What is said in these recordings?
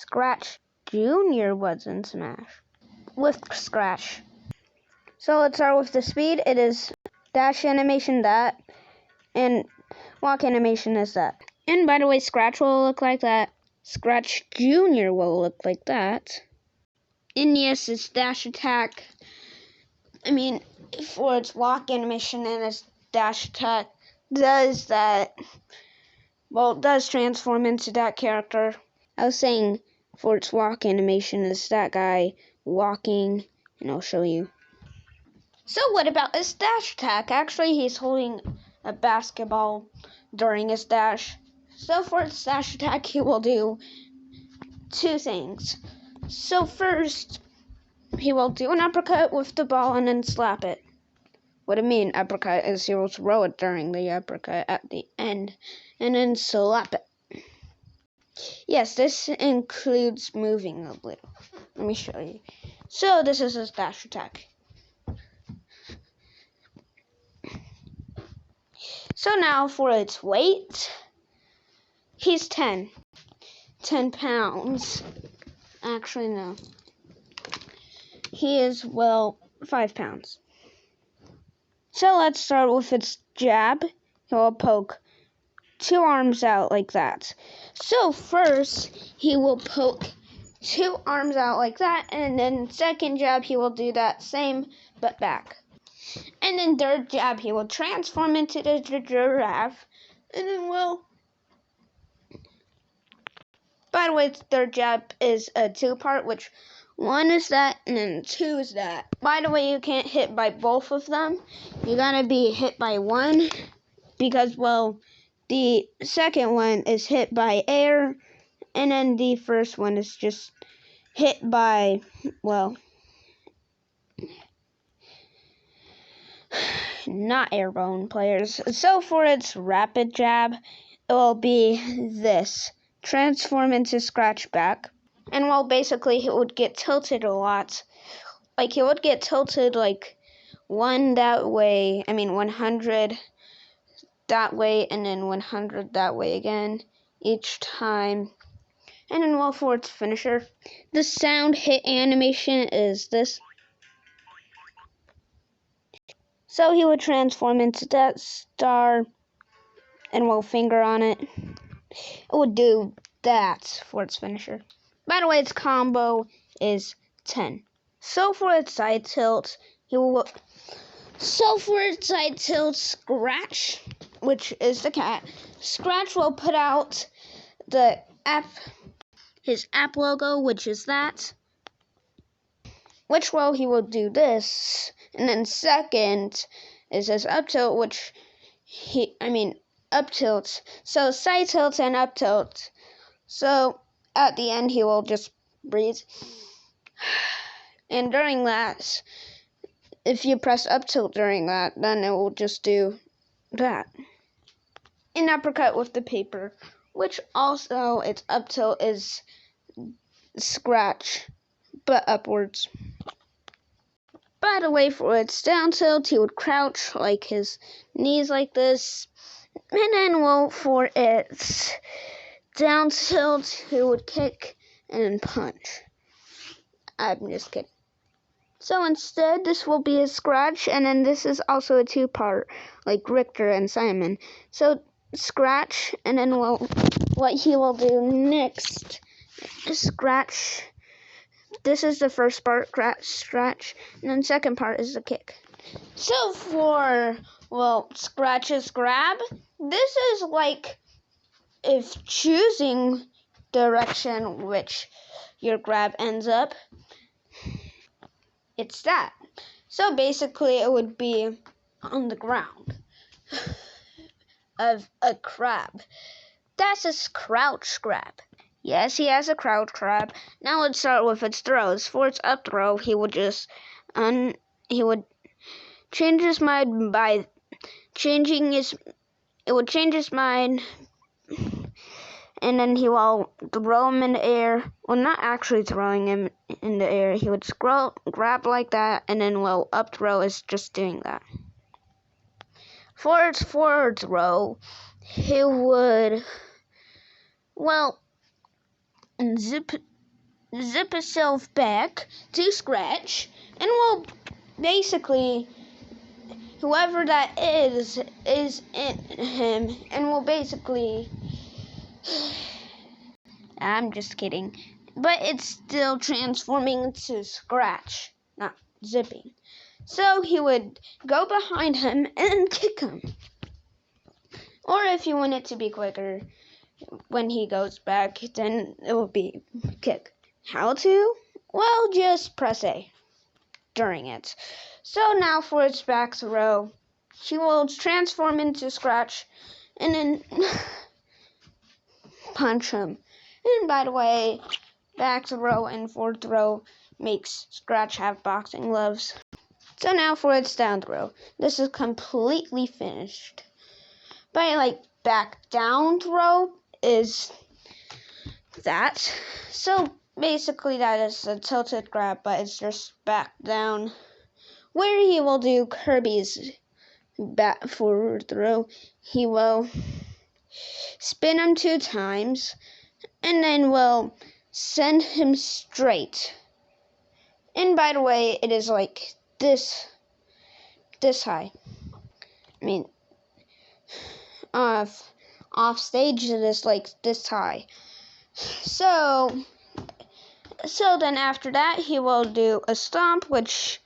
Scratch Jr. was in Smash with Scratch. So let's start with the speed. It is dash animation that, and walk animation is that. And by the way, Scratch will look like that. Scratch Jr. will look like that. And yes, it's dash attack. For its walk animation and its dash attack does that. Well, it does transform into that character. I was saying for its walk animation is that guy walking, and I'll show you. So what about his dash attack? Actually, he's holding a basketball during his dash. So for its dash attack, he will do two things. So first, he will do an uppercut with the ball and then slap it. What I mean uppercut is he will throw it during the uppercut at the end and then slap it. Yes, this includes moving a little. Let me show you. So this is his dash attack. So now for its weight, he's 10 pounds. Actually, no. He is, 5 pounds. So let's start with its jab. He will poke 2 arms out like that. So first, he will poke 2 arms out like that, and then second jab, he will do that same, but back. And then third jab, he will transform into the giraffe, and then by the way, third jab is a 2-part, which 1 is that, and then 2 is that. By the way, you can't hit by both of them. You gotta be hit by one, because, the second one is hit by air, and then the first one is just hit by, not airborne players. So for its rapid jab, it will be this. Transform into Scratch back. And basically he would get tilted a lot. Like he would get tilted 100 that way and then 100 that way again each time. And then for its finisher, the sound hit animation is this. So he would transform into that star and finger on it. It would do that for its finisher. By the way, its combo is 10. So for its side tilt, Scratch, which is the cat, Scratch will put out his app logo, which is that. Which he will do this, and then second is his up tilt, which up tilt. So side tilt and up tilt. So at the end he will just breathe. And during that, if you press up tilt during that, then it will just do that. An uppercut with the paper, which also its up tilt is Scratch, but upwards. By the way, for its down tilt, he would crouch like his knees like this. And then, for its down tilt, he would kick and punch. I'm just kidding. So instead, this will be his Scratch, and then this is also a 2-part, like Richter and Simon. So Scratch, and then what he will do next is Scratch. This is the first part, Scratch, and then second part is the kick. So for, Scratch's grab, this is like if choosing direction which your grab ends up, it's that. So basically it would be on the ground of a crab. That's a crouch grab. Yes, he has a crouch grab. Now let's start with its throws. For its up throw, he would just he would change his mind by changing his. It would change his mind, and then he will throw him in the air. Well, not actually throwing him in the air. He would grab like that, and then up throw is just doing that. For its forward throw, he would zip zip itself back to Scratch, and will basically, whoever that is in him, and will basically, I'm just kidding, but it's still transforming into Scratch, not zipping. So he would go behind him and kick him. Or if you want it to be quicker, when he goes back, then it will be kick. How to? Well, just press A during it. So now for its back throw, he will transform into Scratch and then punch him. And by the way, back throw and forward throw makes Scratch have boxing gloves. So now for its down throw. This is completely finished. By back down throw is that. So basically that is a tilted grab, but it's just back down. Where he will do Kirby's back forward throw. He will spin him 2 times and then will send him straight. And by the way, it is like this high. I mean, off stage it is like this high. So then after that he will do a stomp, which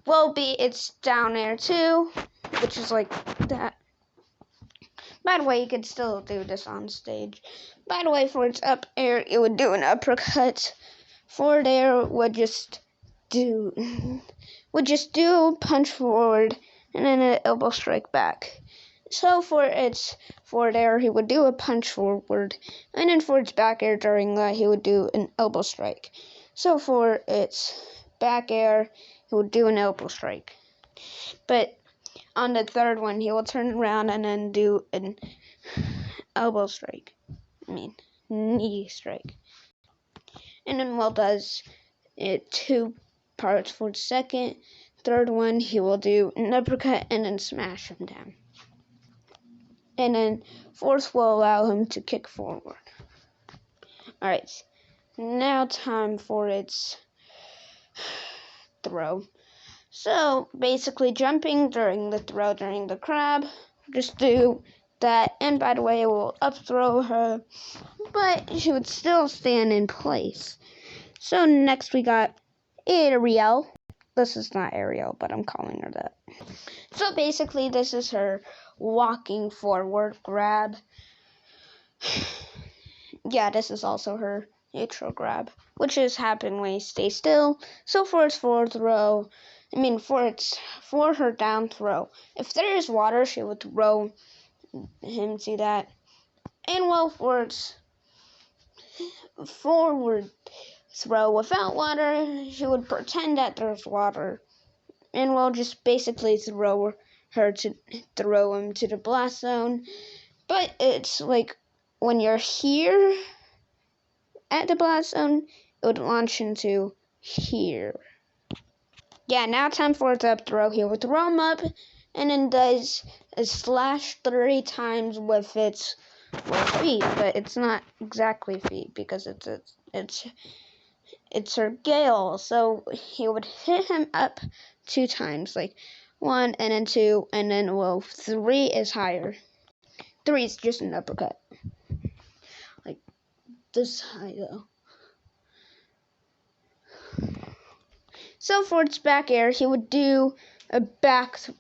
will be its down air too, which is like that. By the way, you could still do this on stage. By the way, for its up air, it would do an uppercut. Forward air would just do punch forward and then an elbow strike back. So for its forward air, he would do a punch forward, and then for its back air during that, he would do an elbow strike. So for its back air, he would do an elbow strike. But on the third one, he will turn around and then do an elbow strike. Knee strike. And then Will does it 2 parts for the second. Third one, he will do an uppercut and then smash him down. And then fourth will allow him to kick forward. Alright, now time for its throw. So basically jumping during the throw during the crab, just do that. And by the way, it will up throw her, but she would still stand in place. So next we got Ariel. This is not Ariel, but I'm calling her that. So basically this is her walking forward grab. Yeah, this is also her neutral grab, which is happen when you stay still. So for its forward throw, for her down throw, if there is water, she would throw him to that. And well, for its forward throw without water, she would pretend that there's water, and we'll just basically throw him to the blast zone. But it's like when you're here at the blast zone, it would launch into here. Yeah, now time for its up throw. He would throw him up and then does a slash 3 times with its feet, but it's not exactly feet because it's her Gale. So he would hit him up 2 times, like 1 and then 2, and then 3 is higher. 3 is just an uppercut, like this high though. So for its back air, he would do a backdrop.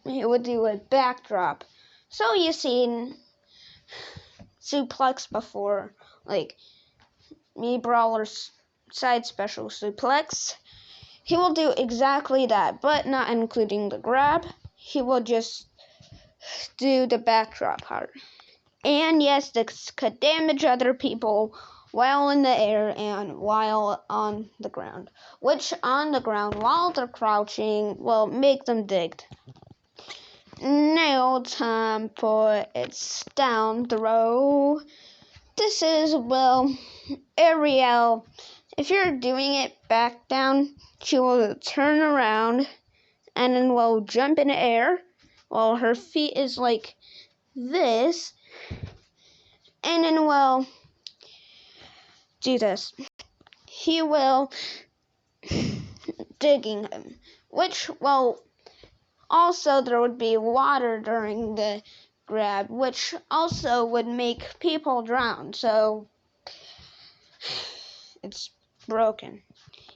So you've seen suplex before, like Mii Brawler's side special suplex. He will do exactly that, but not including the grab. He will just do the backdrop part. And yes, this could damage other people while in the air and while on the ground, which on the ground while they're crouching will make them digged. Now time for its down throw. This is, Ariel. If you're doing it back down, she will turn around and then will jump in the air while her feet is like this, and then will do this. he will digging him, which, well, also there would be water during the grab, which also would make people drown, so it's broken.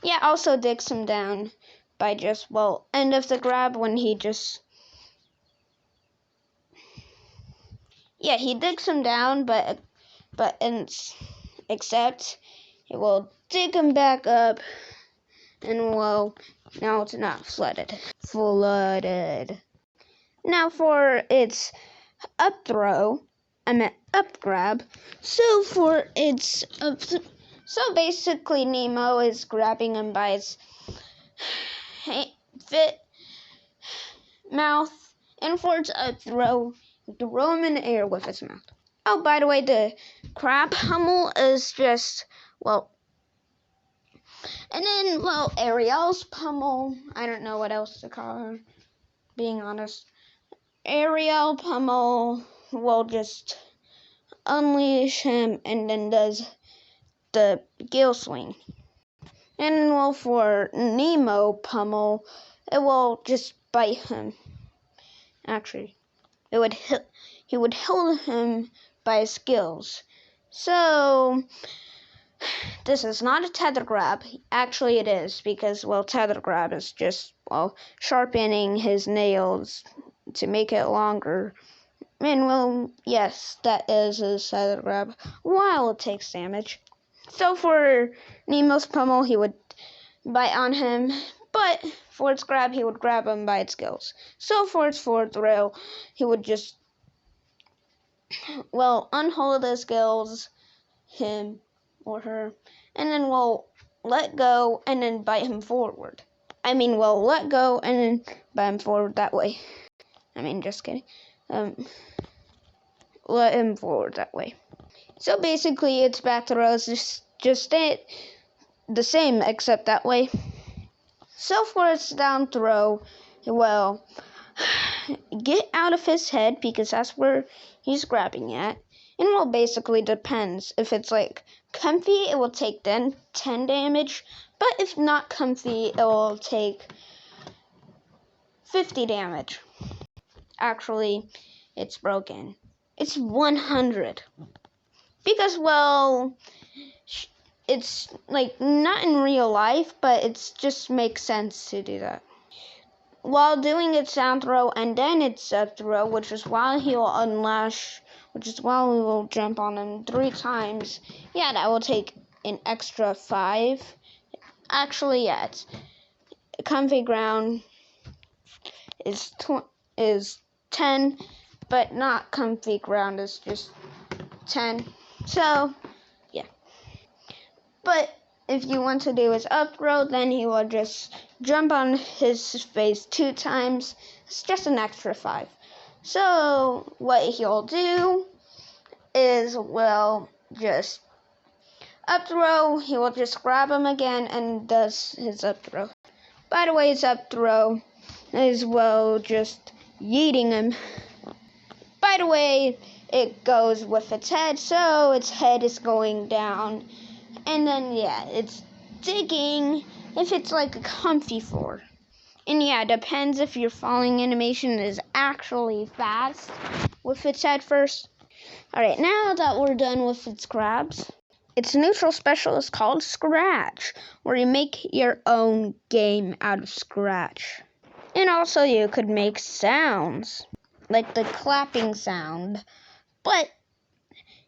Yeah, also digs him down by just, well, end of the grab when he just, yeah, he digs him down, but except it will dig him back up, and well, now it's not flooded. Now for its up throw, I meant up grab. So for its up, so basically Nemo is grabbing him by his mouth, and for its up throw, throw him in the air with his mouth. Oh, by the way, the crab pummel is just, well, and then, well, Ariel's pummel, I don't know what else to call her, being honest. Ariel pummel will just unleash him and then does the gill swing. And then, well, for Nemo pummel, it will just bite him. Actually, he would hold him by his gills. So this is not a tether grab. Actually, it is, because, well, tether grab is just, well, sharpening his nails to make it longer. And, well, yes, that is a tether grab, while it takes damage. So for Nemo's pummel, he would bite on him, but for its grab, he would grab him by its gills. So for its forward throw, he would just, well, unhold his gills, him or her, and then we'll let go and then bite him forward. We'll let go and then bite him forward that way. Just kidding. Let him forward that way. So basically, its back throws just stay the same, except that way. So for its down throw, well, get out of his head, because that's where he's grabbing at. And, well, basically depends. If it's, like, comfy, it will take 10 damage. But if not comfy, it will take 50 damage. Actually, it's broken. It's 100. Because, well, it's, like, not in real life, but it just makes sense to do that. While doing its down throw and then its up throw, which is while he will unlash, which is while we will jump on him 3 times, yeah, that will take an extra 5. Actually, yeah, it's comfy ground is 10, but not comfy ground is just 10. So, yeah. But if you want to do his up throw, then he will just jump on his face 2 times. It's just an extra 5. So what he'll do is, well, just up throw. He will just grab him again and does his up throw. By the way, his up throw is, well, just yeeting him. By the way, it goes with its head, so its head is going down. And then, yeah, it's digging if it's like a comfy floor. And yeah, it depends if your falling animation is actually fast with its head first. Alright, now that we're done with its grabs, its neutral special is called Scratch, where you make your own game out of Scratch. And also you could make sounds, like the clapping sound, but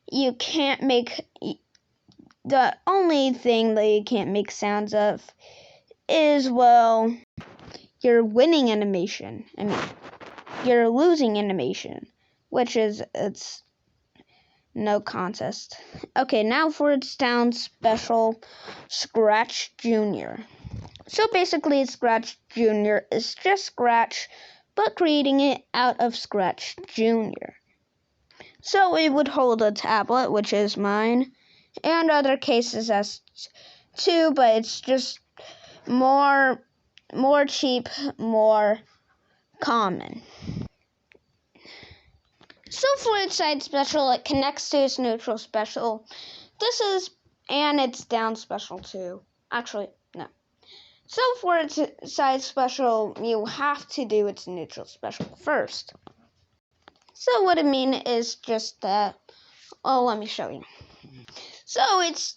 you can't make, the only thing that you can't make sounds of is, well, your winning animation. Your losing animation, which is, it's no contest. Okay, now for its down special, Scratch Junior. So basically, Scratch Junior is just Scratch, but creating it out of Scratch Junior. So it would hold a tablet, which is mine, and other cases as 2, but it's just more cheap, more common. So for its side special, it connects to its neutral special. This is And it's down special too. Actually, no. So for its side special, you have to do its neutral special first. So what I mean is just that, let me show you. So it's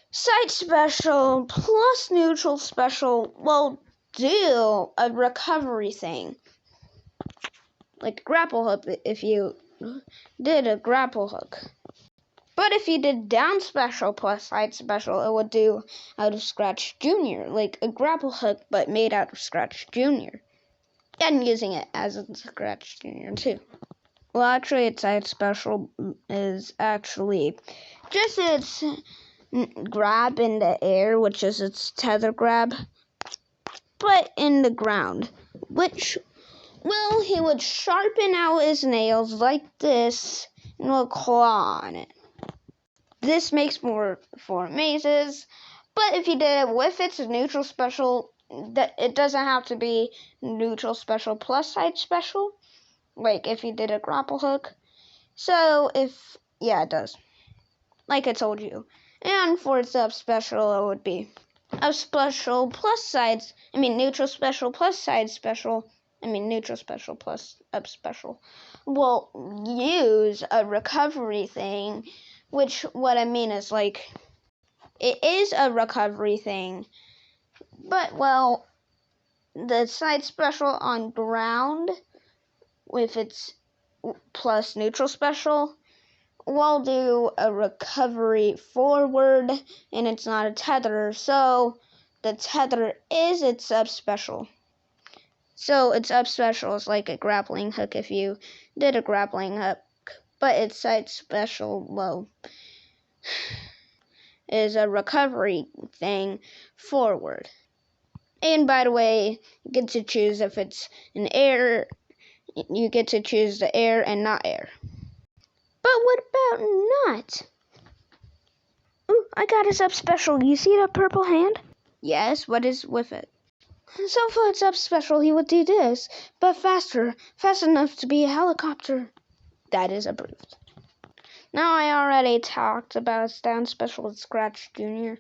side special plus neutral special will do a recovery thing. Like grapple hook if you did a grapple hook. But if you did down special plus side special, it would do out of Scratch Junior, like a grapple hook, but made out of Scratch Junior. And using it as a Scratch Junior too. Well, actually, its side special is actually just its grab in the air, which is its tether grab, but in the ground, which, well, he would sharpen out his nails like this and will claw on it. This makes more for mazes, but if you did it with its neutral special, it doesn't have to be neutral special plus side special, like if you did a grapple hook. So it does, like I told you. And for its up special, it would be up special plus sides, neutral special plus side special, neutral special plus up special. Will use a recovery thing, which what I mean is like, it is a recovery thing, but well, the side special on ground with its plus neutral special will do a recovery forward, and it's not a tether, so the tether is its up special. So its up special is like a grappling hook if you did a grappling hook, but its side special, is a recovery thing forward. And by the way, you get to choose if it's an air, you get to choose the air and not air. But what about not? Ooh, I got his up special. You see that purple hand? Yes, what is with it? So for its up special, he would do this, but faster, fast enough to be a helicopter. That is approved. Now I already talked about its down special with Scratch Junior.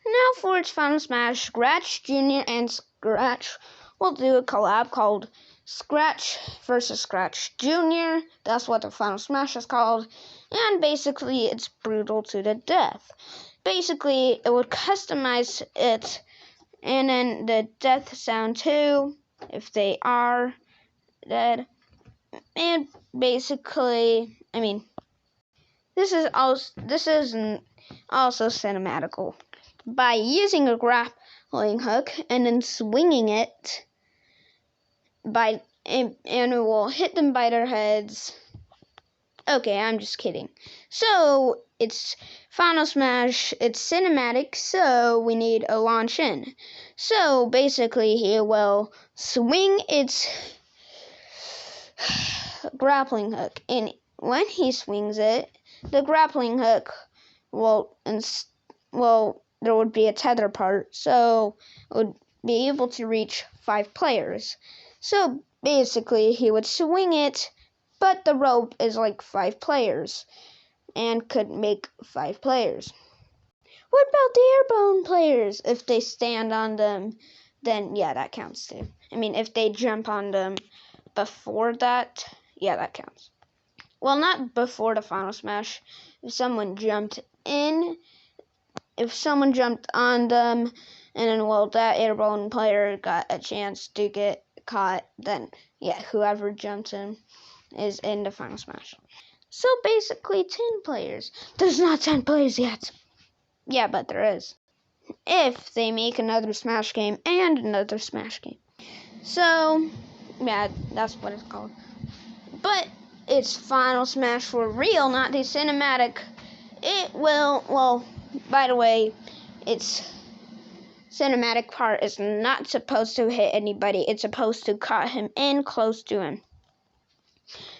Now for its final smash, Scratch Junior and Scratch will do a collab called Scratch vs. Scratch Junior. That's what the final smash is called. And basically, it's brutal to the death. Basically, it would customize it, and then the death sound too, if they are dead. And basically, this is also cinematical. By using a grappling hook and then swinging it, and it will hit them by their heads. Okay, I'm just kidding. So it's Final Smash, it's cinematic, so we need a launch in. So basically, he will swing its grappling hook, and when he swings it, the grappling hook there would be a tether part, so it would be able to reach 5 players. So basically, he would swing it, but the rope is like 5 players, and could make 5 players. What about the airborne players? If they stand on them, then yeah, that counts too. If they jump on them before that, yeah, that counts. Well, not before the Final Smash. If someone jumped on them, and then, that airborne player got a chance to get caught, then, yeah, whoever jumped in is in the Final Smash. So, basically, 10 players. There's not 10 players yet. Yeah, but there is. If they make another Smash game and another Smash game. So, yeah, that's what it's called. But it's Final Smash for real, not the cinematic. It will, by the way, its cinematic part is not supposed to hit anybody. It's supposed to cut him in close to him.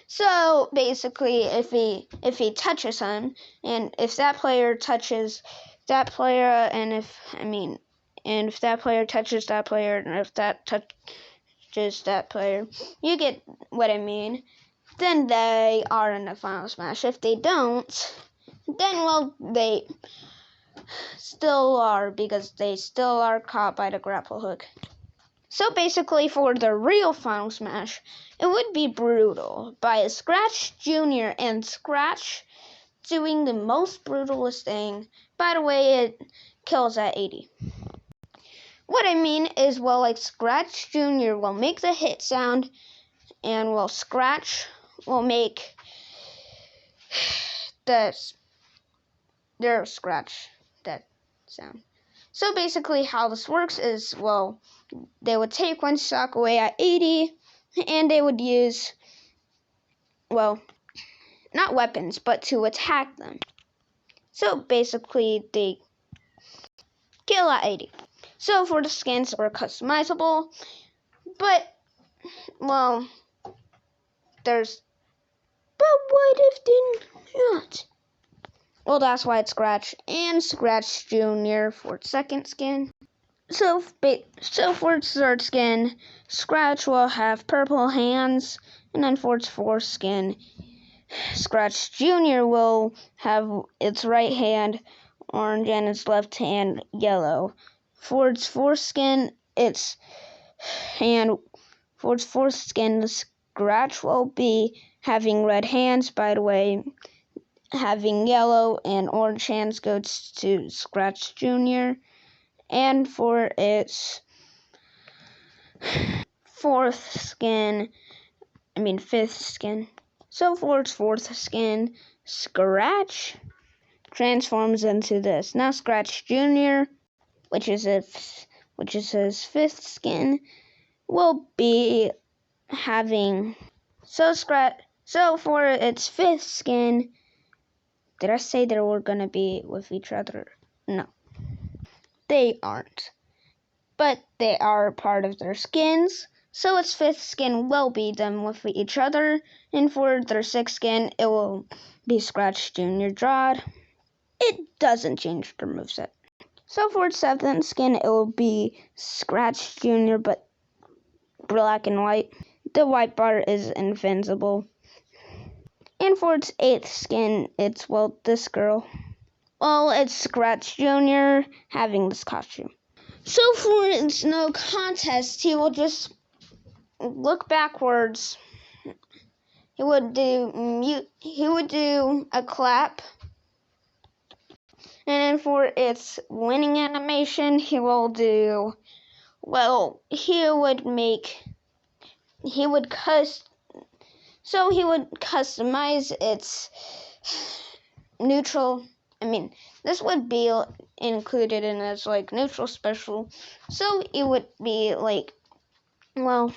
So basically, if he touches him, and if that player touches that player, and if that player touches that player, and if that touches that player, you get what I mean. Then they are in the Final Smash. If they don't, then still are, because they still are caught by the grapple hook. So basically, for the real Final Smash, it would be Brutal by Scratch Jr. and Scratch doing the most brutalist thing. By the way, it kills at 80. What I mean is, well, like Scratch Jr. will make the hit sound, and well, Scratch will make their scratch that sound. So basically, how this works is, well, they would take one stock away at 80, and they would use, well, not weapons, but to attack them. So basically, they kill at 80. So for the skins are customizable, but, well, but what if they're not? Well, that's why it's Scratch and Scratch Jr. for its second skin. So for its third skin, Scratch will have purple hands, and then for its fourth skin, Scratch Jr. will have its right hand orange and its left hand yellow. For its fourth skin, the Scratch will be having red hands, by the way. Having yellow and orange hands goes to Scratch Jr. And for its fifth skin. So for its fourth skin, Scratch transforms into this. Now Scratch Jr., which is his fifth skin, will be having so for its fifth skin. Did I say they were gonna be with each other? No. They aren't. But they are part of their skins, so its fifth skin will be them with each other, and for their sixth skin, it will be Scratch Jr. Drawed. It doesn't change their moveset. So for its seventh skin, it will be Scratch Jr. but black and white. The white bar is invincible. And for its eighth skin, it's, well, this girl. Well, it's Scratch Jr. having this costume. So for its no contest, he will just look backwards. He would do a clap. And then for its winning animation, he will do, well, he would customize its neutral. This would be included in its, like, neutral special. So it would be, like, well,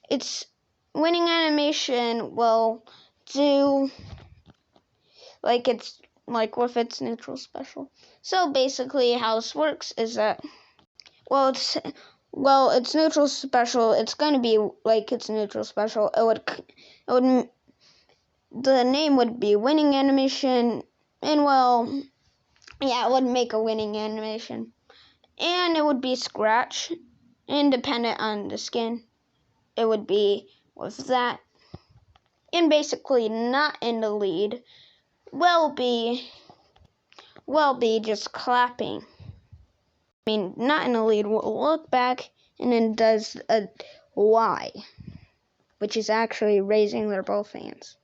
its winning animation will do, like, it's, like, with its neutral special. So basically how this works is that, its neutral special, it's going to be like its neutral special. The name would be winning animation, and, well, yeah, it would make a winning animation. And it would be Scratch, independent on the skin. It would be with that. And basically not in the lead will be just clapping. Not in the lead, will look back and then does a Y, which is actually raising their both hands.